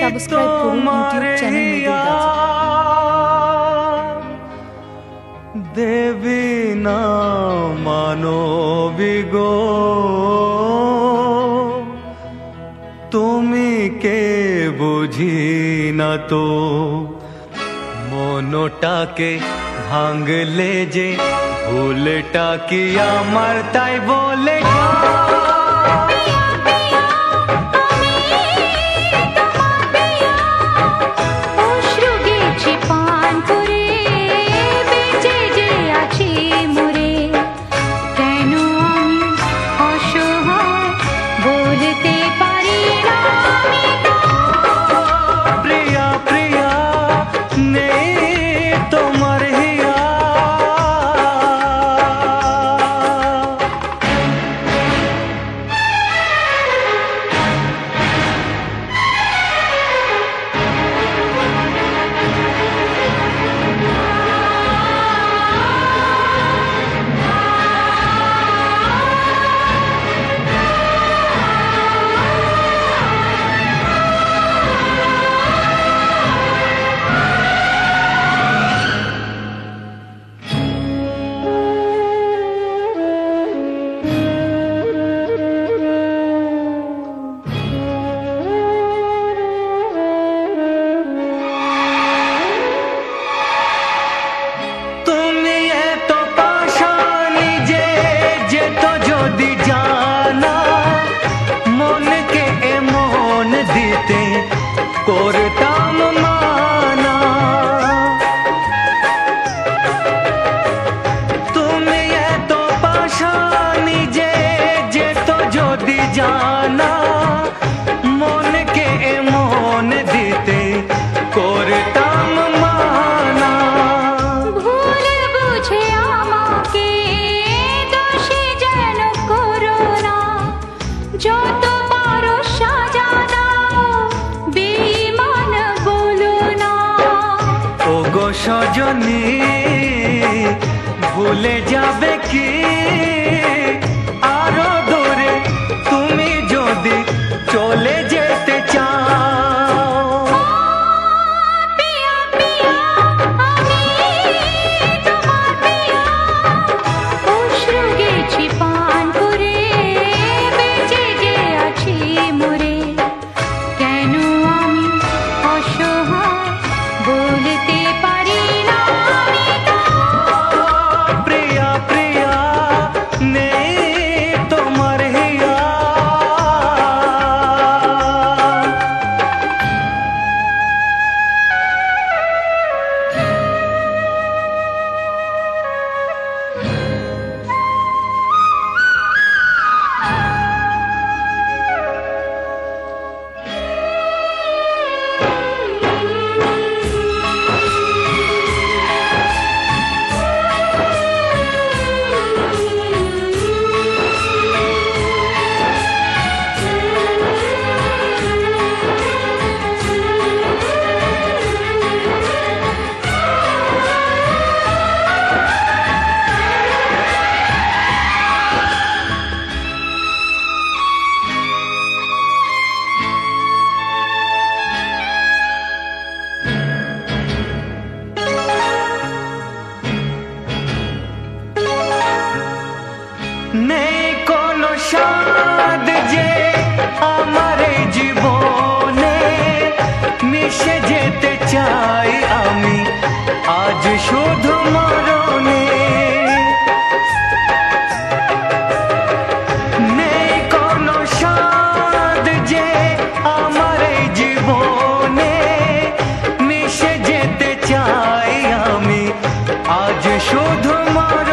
Subscribe করুন YouTube channel Mridul Gazi. দেবী না মানবী গো, তুমি কে বুঝি না তো মনটাকে ভাঙলে যে ভুলটা কি আমার তাই বলে করতাম মানা। তুমি এত পাশানি যে যেত যদি জানা, মনকে এমন দিতে করতাম মানা। ভুল বুঝে আমাকে দোষী যেন করো না, যত পারো সাজা সজনী ভুলে যাবে কি আরো দূরে তুমি যদি চলে যেতে চাও। পিয়া পিয়া আমি তোমার পিয়া, অশ্রু গেছি পান করে বেঁচে যে আছি মরে, কেন আমি অসহায় বলতে পারি না আমি তো। প্রিয়া প্রিয়া নেই তোমার হিয়া। নেই কোনো স্বাদ যে আমার জীবনে, মিশে যেতে চাই আমি আজ শুধু মরণে। নেই কোনো স্বাদ যে আমার জীবনে, মিশে যেতে চাই আমি আজ শুধু মরণে।